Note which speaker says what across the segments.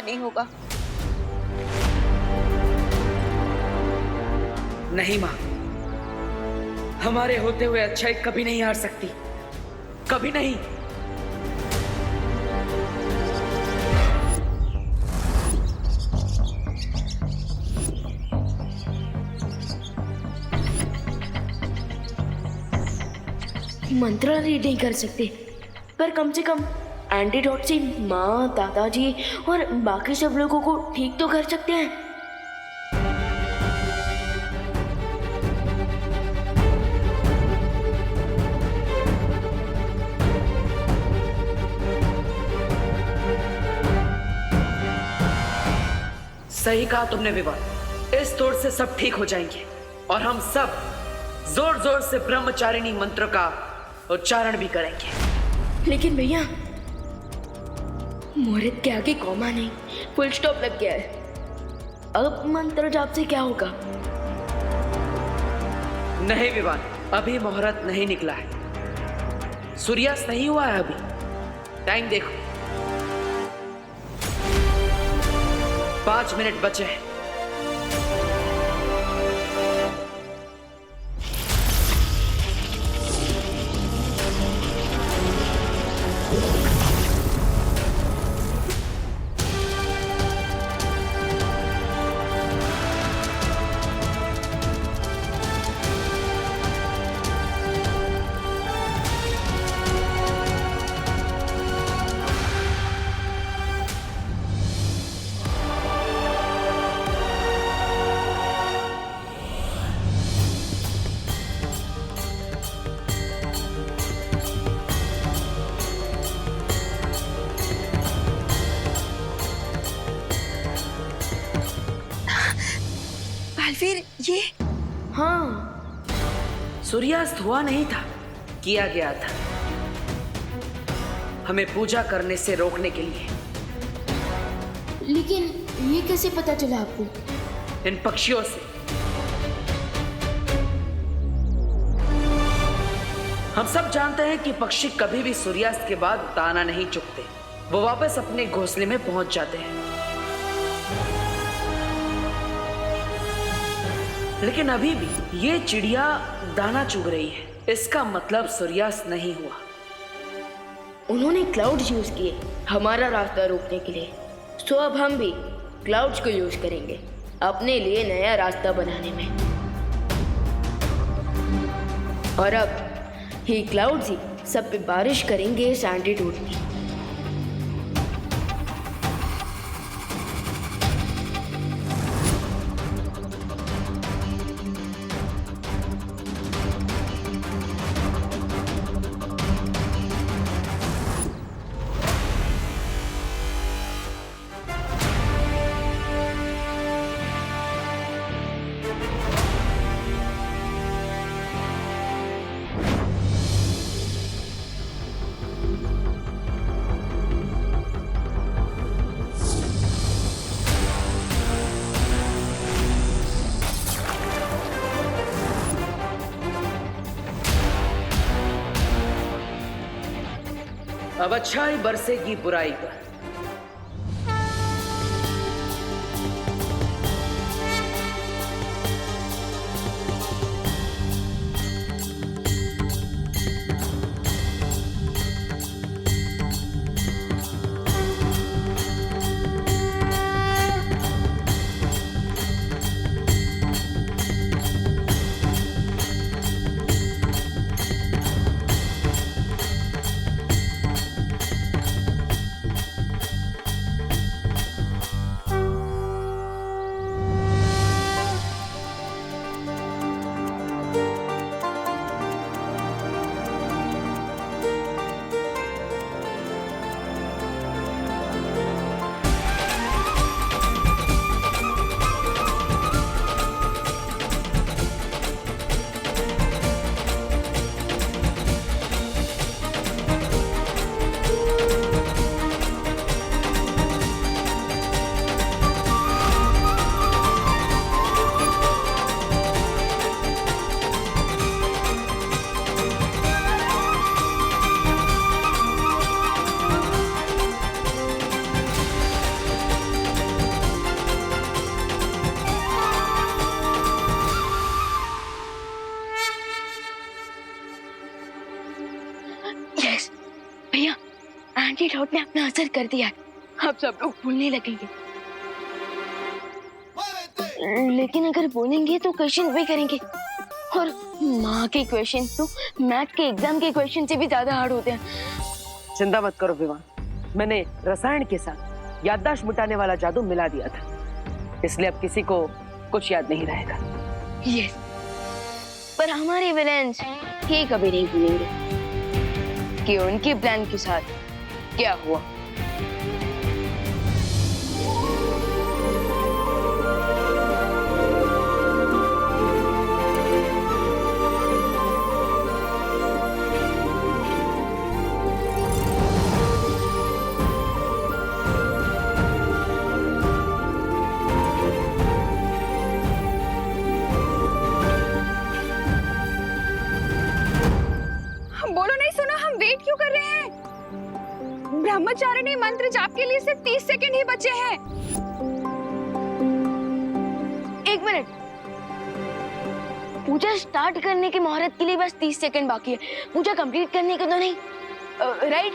Speaker 1: नहीं होगा।
Speaker 2: नहीं माँ, हमारे होते हुए अच्छाई कभी नहीं हार सकती, कभी नहीं।
Speaker 3: मंत्र रीड नहीं कर सकते, पर कम से कम एंटीडोट से माँ, दादाजी और बाकी सब लोगों को ठीक तो कर सकते हैं।
Speaker 2: सही कहा तुमने विवाह, इस तोड़ से सब ठीक हो जाएंगे और हम सब जोर जोर से ब्रह्मचारिणी मंत्र का उच्चारण भी करेंगे।
Speaker 3: लेकिन भैया, मुहूर्त के आगे कॉमा नहीं, फुल स्टॉप लग गया है। अब मंत्र जाप से क्या होगा?
Speaker 2: नहीं विवान, अभी मुहूर्त नहीं निकला है, सूर्यास्त नहीं हुआ है अभी। टाइम देखो, 5 मिनट बचे हैं।
Speaker 1: फिर ये
Speaker 3: हाँ,
Speaker 2: सूर्यास्त हुआ नहीं था, किया गया था हमें पूजा करने से रोकने के लिए।
Speaker 3: लेकिन ये कैसे पता चला आपको?
Speaker 2: इन पक्षियों से। हम सब जानते हैं कि पक्षी कभी भी सूर्यास्त के बाद दाना नहीं चुगते, वो वापस अपने घोंसले में पहुंच जाते हैं। लेकिन अभी भी ये चिड़िया दाना चुग रही है, इसका मतलब सूर्यास्त नहीं हुआ।
Speaker 3: उन्होंने क्लाउड्स यूज किए हमारा रास्ता रोकने के लिए, तो अब हम भी क्लाउड्स को यूज करेंगे अपने लिए नया रास्ता बनाने में। और अब ये क्लाउड्स ही सब पे बारिश करेंगे इस एंटीट्यूड की।
Speaker 2: अब अच्छाई बरसेगी बुराई पर।
Speaker 3: क्लाउड ने अपना असर कर दिया है, अब सब लोग भूलने लगेंगे। लेकिन अगर बोलेंगे तो क्वेश्चन भी करेंगे, और माँ के क्वेश्चन तो मैथ के एग्जाम के क्वेश्चन से भी ज्यादा हार्ड होते हैं।
Speaker 2: चिंता मत करो विवान, मैंने रसायन के साथ याददाश्त मिटाने वाला जादू मिला दिया था, इसलिए अब किसी को कुछ याद नहीं रहेगा।
Speaker 3: यस, पर हमारे विलेन्स ये कभी नहीं भूलेंगे कि उनके प्लान के साथ क्या हुआ।
Speaker 1: बोलो नहीं सुना, हम वेट क्यों कर रहे हैं? ब्रह्मचारिणी मंत्र जाप के लिए सिर्फ 30 सेकंड ही बचे हैं।
Speaker 3: एक मिनट, पूजा स्टार्ट करने की मुहूर्त के लिए बस 30 सेकंड बाकी है, पूजा कंप्लीट करने के तो नहीं, राइट?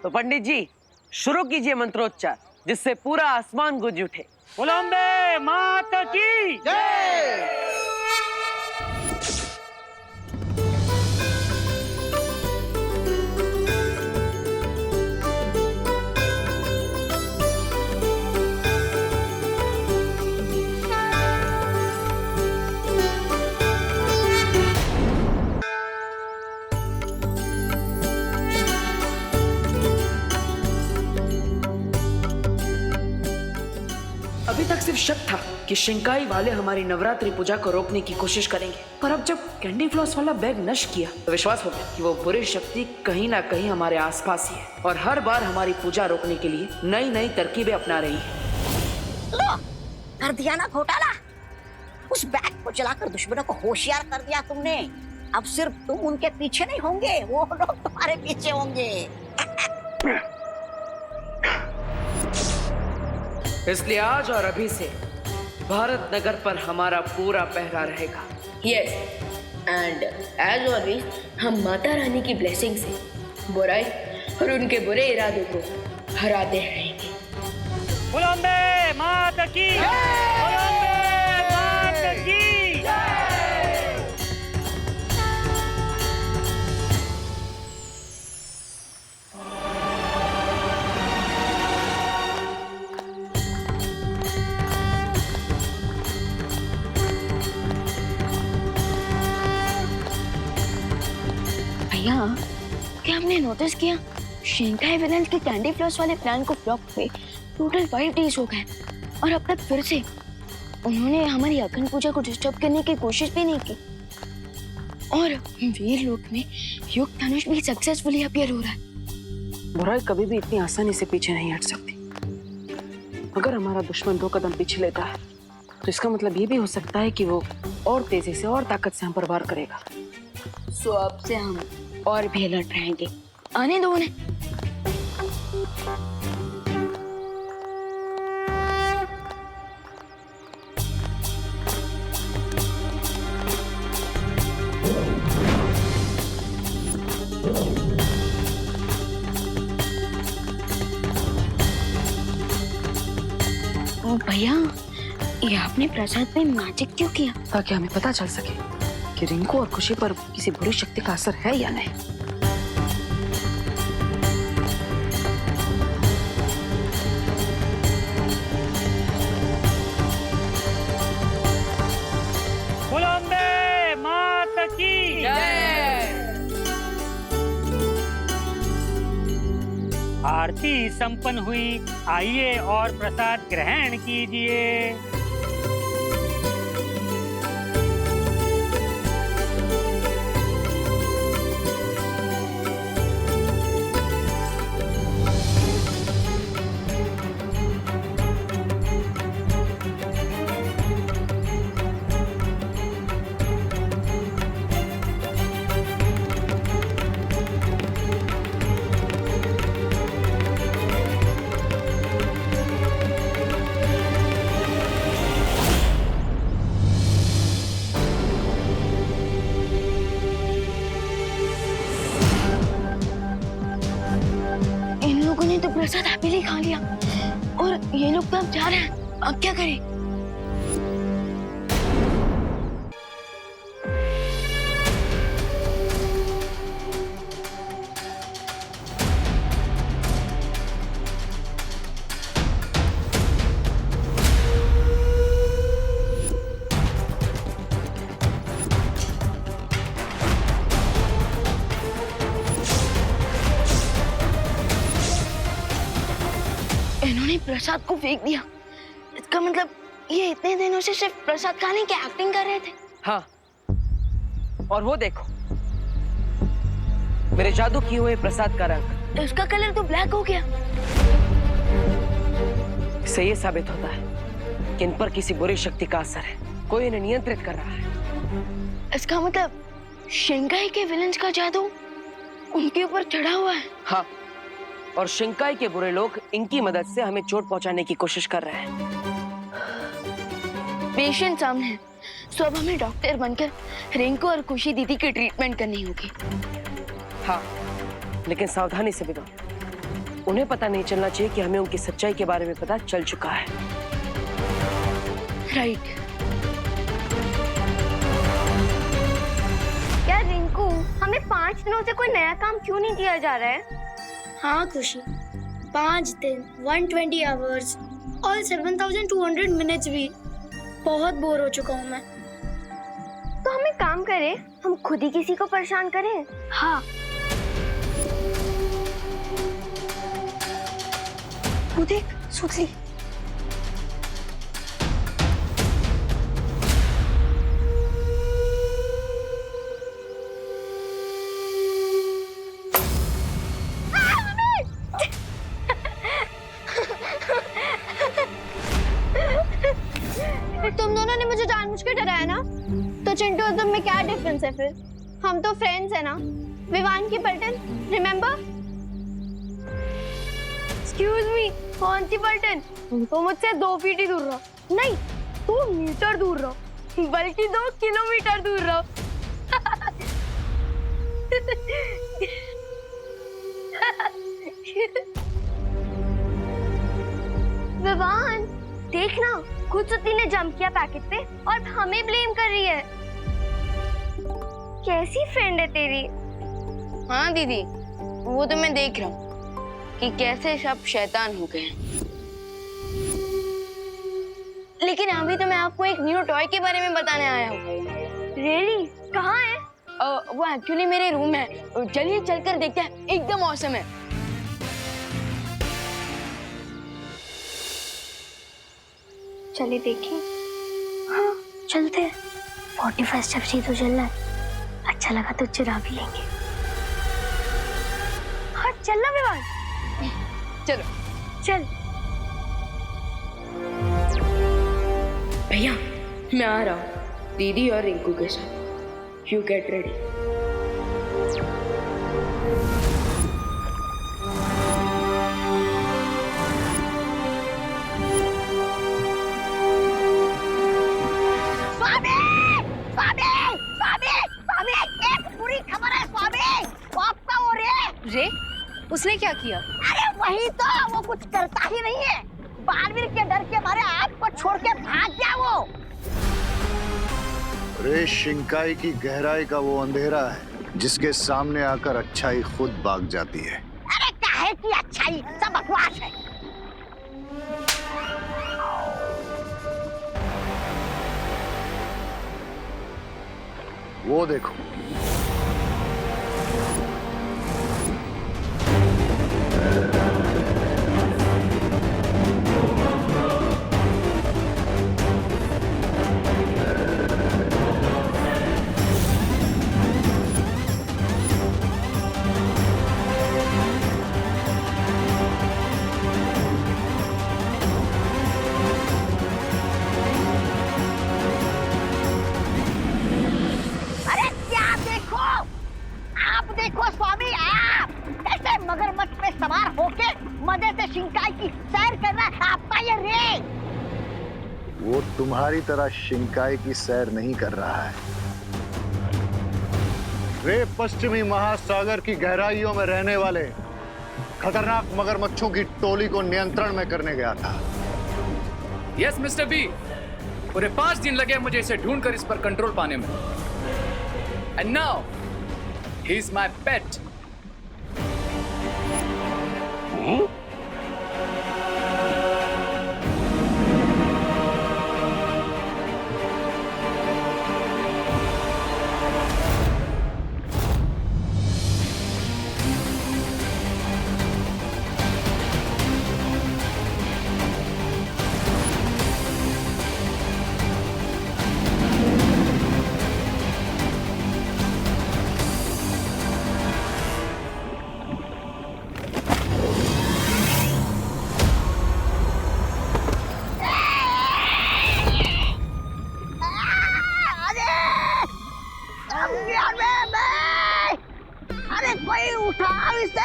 Speaker 2: तो पंडित जी शुरू कीजिए मंत्रोच्चार, जिससे पूरा आसमान गूंज उठे।
Speaker 4: बोलो अम्बे माता की जय।
Speaker 2: अभी तक सिर्फ शक था कि शिंकाई वाले हमारी नवरात्रि पूजा को रोकने की कोशिश करेंगे, पर अब जब कैंडी फ्लॉस वाला बैग नष्ट किया तो विश्वास हो गया कि वो बुरी शक्ति कहीं ना कहीं हमारे आसपास ही है और हर बार हमारी पूजा रोकने के लिए नई नई तरकीबें अपना रही है।
Speaker 5: लो, कर दिया ना घोटाला। उस बैग को चलाकर दुश्मनों को होशियार कर दिया तुमने। अब सिर्फ तुम उनके पीछे नहीं होंगे, वो लोग तुम्हारे पीछे होंगे।
Speaker 2: इसलिए आज और अभी से भारत नगर पर हमारा पूरा पहरा रहेगा।
Speaker 3: यस, एंड एज ऑलवेज हम माता रानी की ब्लेसिंग से बुराई और उनके बुरे इरादों को हराते रहेंगे।
Speaker 4: बोलो अम्बे माता की जय। बोलो अम्बे माता की जय।
Speaker 3: भैया, क्या आपने नोटिस किया शिंकाई विलेंस के कैंडी फ्लॉस वाले प्लान को फ्लॉप हुए टोटल 5 डेज हो गए और अब तक फिर से उन्होंने हमारी अखंड पूजा को डिस्टर्ब करने की कोशिश भी नहीं की और वीर लोक में युग धनुष भी सक्सेसफुली अपीयर हो रहा है।
Speaker 2: बुराई कभी भी इतनी आसानी से पीछे नहीं हट सकती। अगर हमारा दुश्मन 2 कदम पीछे लेता है तो इसका मतलब ये भी हो सकता है कि वो और तेजी से और ताकत से हम पर वार करेगा।
Speaker 3: सो अब से हम और भी अलर्ट रहेंगे। आने दो उन्हें। ओ भैया, ये आपने प्रसाद में मैजिक क्यों किया?
Speaker 2: ताकि हमें पता चल सके कि रिंकू और खुशी पर किसी बुरी शक्ति का असर है या नहीं।
Speaker 4: बोलो अम्बे माता की जय। आरती संपन्न हुई, आइए और प्रसाद ग्रहण कीजिए।
Speaker 3: खा लिया और ये लोग तो अब जा रहे हैं। अब क्या करें? इन्होंने प्रसाद को फेंक दिया। इसका मतलब ये इतने दिनों से सिर्फ प्रसाद खाने की एक्टिंग कर रहे थे।
Speaker 2: हाँ, और वो देखो मेरे जादू किए हुए प्रसाद का रंग,
Speaker 3: इसका कलर तो ब्लैक हो गया।
Speaker 2: इससे ये साबित होता है कि इन पर किसी बुरी शक्ति का असर है, कोई इन्हें नियंत्रित कर रहा है।
Speaker 3: इसका मतलब शिंकाई के विलेंस का जादू उनके ऊपर चढ़ा हुआ है।
Speaker 2: हाँ, और शिंकाई के बुरे लोग इनकी मदद से हमें चोट पहुंचाने की कोशिश कर रहे हैं।
Speaker 3: पेशेंट सामने है, तो अब हमें डॉक्टर बनकर रिंकू और खुशी दीदी की ट्रीटमेंट करनी होगी।
Speaker 2: हाँ, लेकिन सावधानी से बिना। उन्हें पता नहीं चलना चाहिए कि हमें उनकी सच्चाई के बारे में पता चल चुका है।
Speaker 3: राइट।
Speaker 6: यार रिंकू, हमें 5 दिनों से कोई नया काम क्यों नहीं दिया जा रहा है?
Speaker 7: हाँ खुशी, 5 दिन 120 आवर्स और 7200 मिनट्स भी बहुत बोर हो चुका हूँ मैं।
Speaker 6: तो हम एक काम करें, हम खुद ही किसी को परेशान करें।
Speaker 7: हाँ,
Speaker 3: वो देख, सुखली।
Speaker 6: तुम दोनों ने मुझे जानबूझ के डराया ना? तो चिंटू और तुम में क्या डिफरेंस है फिर? हम तो फ्रेंड्स है ना। विवान की पलटन, रिमेम्बर? एक्सक्यूज मी, कौन सी पलटन? तो मुझसे 2 फीट ही दूर रहो। नहीं, 2 मीटर दूर रहो, बल्कि 2 किलोमीटर दूर रहो। विवान, देखना, खुद सुती ने जंप किया पैकेट पे और हमें ब्लेम कर रही है। कैसी फ्रेंड है तेरी?
Speaker 3: हाँ दीदी, वो तो मैं देख रहा हूँ कि कैसे सब शैतान हो गए हैं। लेकिन अभी तो मैं आपको एक न्यू टॉय के बारे में बताने आया हूँ।
Speaker 6: रियली? कहाँ है?
Speaker 3: वो एक्चुअली मेरे रूम में है। चलिए चलकर देखते हैं, एकदम ऑसम है।
Speaker 6: चलिए देखिए। हाँ चलते हैं। 45 स्टेप्स ही तो चलना है। अच्छा लगा तो चुरा भी लेंगे। हाँ चलना विवान।
Speaker 3: चलो
Speaker 6: चल।
Speaker 2: भैया, मैं आ रहा हूँ दीदी और रिंकू के साथ। You get ready.
Speaker 1: रे, उसने क्या किया?
Speaker 5: अरे वही तो, वो कुछ करता ही नहीं है। बालवीर के डर के मारे आपको छोड़ के भाग गया वो।
Speaker 8: रे शिंकाई की गहराई का वो अंधेरा है जिसके सामने आकर अच्छाई खुद भाग जाती है।
Speaker 5: अरे काहे की अच्छाई, सब बकवास है।
Speaker 8: वो देखो,
Speaker 5: मगरमच्छ पे सवार होके मजे से शिंकाई की सैर कर रहा है आपका ये रे।
Speaker 8: वो तुम्हारी तरह शिंकाई की सैर नहीं कर रहा है। रे पश्चिमी महासागर की गहराइयों में रहने वाले खतरनाक मगरमच्छों की टोली को नियंत्रण में करने गया था।
Speaker 9: यस मिस्टर बी, पूरे 5 दिन लगे मुझे इसे ढूंढकर इस पर कंट्रोल पाने में। And now he is my पेट।
Speaker 5: अरे कोई उठाओ इसे।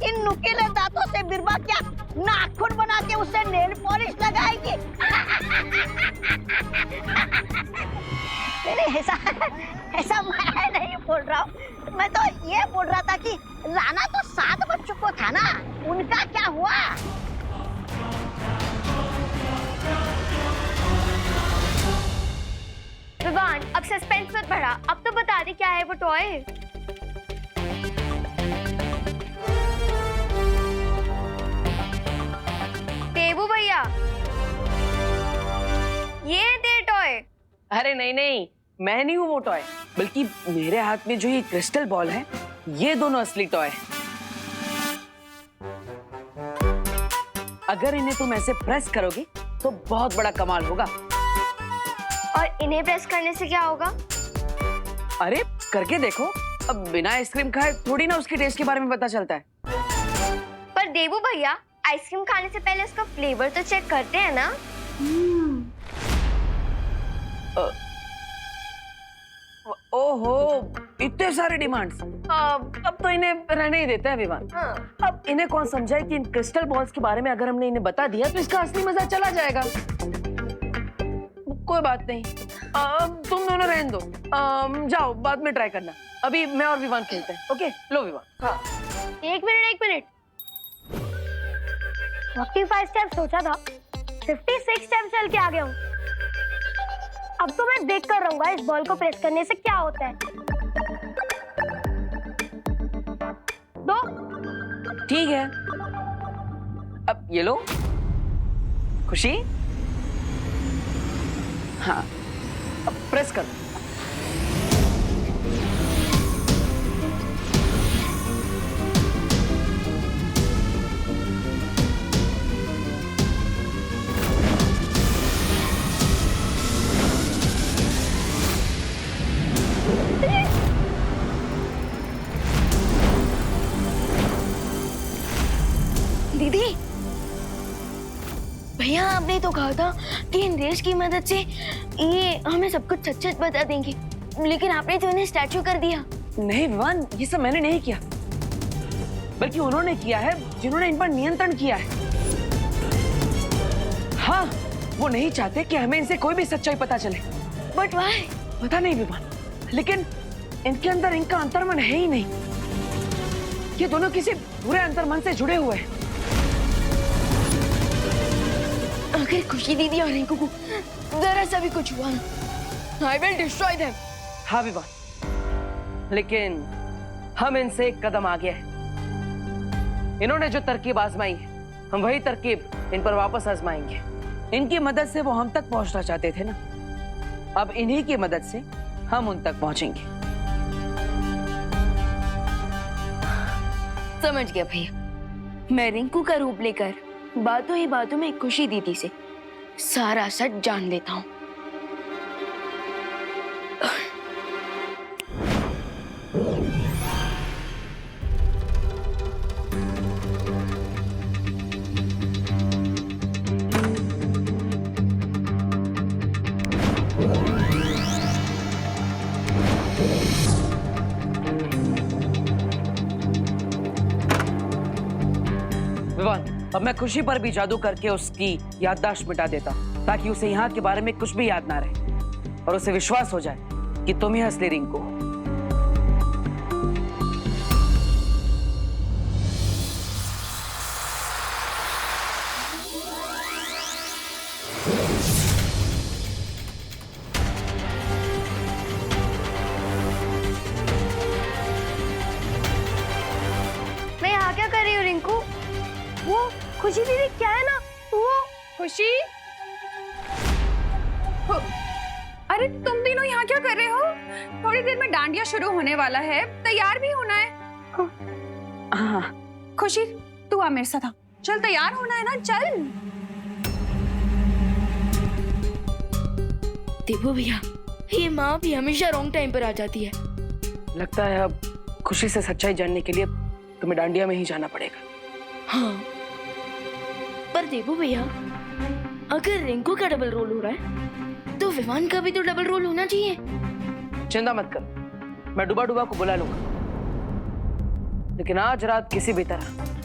Speaker 5: इन नुकीले दांतों से बिरबा क्या नाखून बना के उसे नेल पॉलिश लगाएगी? नहीं, ऐसा मैं नहीं बोल रहा हूँ। मैं तो ये बोल रहा था कि राणा तो 7 बच्चों को था ना, उनका क्या हुआ?
Speaker 6: विवान, अब सस्पेंस मत बढ़ा, अब तो बता दे क्या है वो टॉय। देवू भैया, ये दे टॉय।
Speaker 2: अरे नहीं नहीं, मैं नहीं हूँ वो टॉय, बल्कि मेरे हाथ में जो ये क्रिस्टल बॉल है, ये दोनों असली टॉय है। अगर इन्हें तुम ऐसे प्रेस करोगे तो बहुत बड़ा कमाल होगा।
Speaker 6: और इन्हें प्रेस करने से क्या होगा?
Speaker 2: अरे करके देखो, अब बिना आइसक्रीम खाए थोड़ी ना उसके टेस्ट के बारे में पता चलता है।
Speaker 6: पर देवू भैया, आइसक्रीम खाने से पहले उसका फ्लेवर तो चेक करते हैं ना।
Speaker 2: ओहो, इतने सारे डिमांड्स। अब तो इन्हें रहने ही देते हैं विवान। अब इन्हें कौन समझाए कि इन क्रिस्टल बॉल्स के बारे में अगर हमने इन्हें बता दिया तो इसका असली मजा चला जाएगा। कोई बात नहीं, तुम दोनों रहने दो, जाओ बाद में ट्राई करना। अभी मैं और विवान खेलते हैं। ओके, लो विवान। हाँ,
Speaker 6: एक मिनट। 45 स्टेप सोचा था, 56 स्टेप चल के आ गया हूँ। अब तो मैं देख कर रहूंगा इस बॉल को प्रेस करने से क्या होता है। दो।
Speaker 2: ठीक है, अब ये लो खुशी। हाँ, अब प्रेस कर।
Speaker 3: दीदी, भैया आपने तो कहा था कि इन रेस की मदद से ये हमें सब कुछ सच-सच बता देंगे, लेकिन आपने तो इन्हें स्टैचू कर दिया।
Speaker 2: नहीं विवान, ये सब मैंने नहीं किया, बल्कि उन्होंने किया है जिन्होंने इन पर नियंत्रण किया है। हाँ, वो नहीं चाहते कि हमें इनसे कोई भी सच्चाई पता चले।
Speaker 3: But why?
Speaker 2: पता नहीं विवान, लेकिन इनके अंदर इनका अंतर्मन है ही नहीं। ये दोनों किसी बुरे अंतर्मन से जुड़े हुए हैं।
Speaker 3: अगर खुशी दीदी और रिंकू को जरा सा भी कुछ हुआ, I will destroy them।
Speaker 2: हाँ विवान, लेकिन हम इनसे एक कदम आगे हैं। इन्होंने जो तरकीब आजमाई है, हम वही तरकीब इन पर वापस आजमाएंगे। इनकी मदद से वो हम तक पहुंचना चाहते थे ना, अब इन्हीं की मदद से हम उन तक पहुंचेंगे।
Speaker 3: समझ गया भैया, मैं रिंकू का रूप लेकर बातों ही बातों में खुशी दीदी से सारा सच जान लेता हूँ।
Speaker 2: विवान, अब मैं खुशी पर भी जादू करके उसकी याददाश्त मिटा देता हूँ, ताकि उसे यहाँ के बारे में कुछ भी याद ना रहे और उसे विश्वास हो जाए कि तुम ही असली रिंकू हो।
Speaker 6: मैं यहाँ क्या कर रही हूँ रिंकू? वो खुशी दीदी क्या है ना, वो
Speaker 1: खुशी, अरे तुम तीनों यहाँ क्या कर रहे हो? थोड़ी देर में डांडिया शुरू होने वाला है, तैयार भी होना है।
Speaker 2: हाँ।
Speaker 1: खुशी, तू आ मेरे साथ आ। चल, तैयार होना है ना, चल।
Speaker 7: देवो भैया, ये माँ भी हमेशा रॉन्ग टाइम पर आ जाती है।
Speaker 2: लगता है अब खुशी से सच्चाई जानने के लिए तुम्हें डांडिया में ही जाना पड़ेगा।
Speaker 7: हाँ, पर देवो भैया, अगर रिंकू का डबल रोल हो रहा है तो विवान का भी तो डबल रोल होना चाहिए।
Speaker 2: चिंता मत कर, मैं डुबा डुबा को बुला लूंगा, लेकिन आज रात किसी भी तरह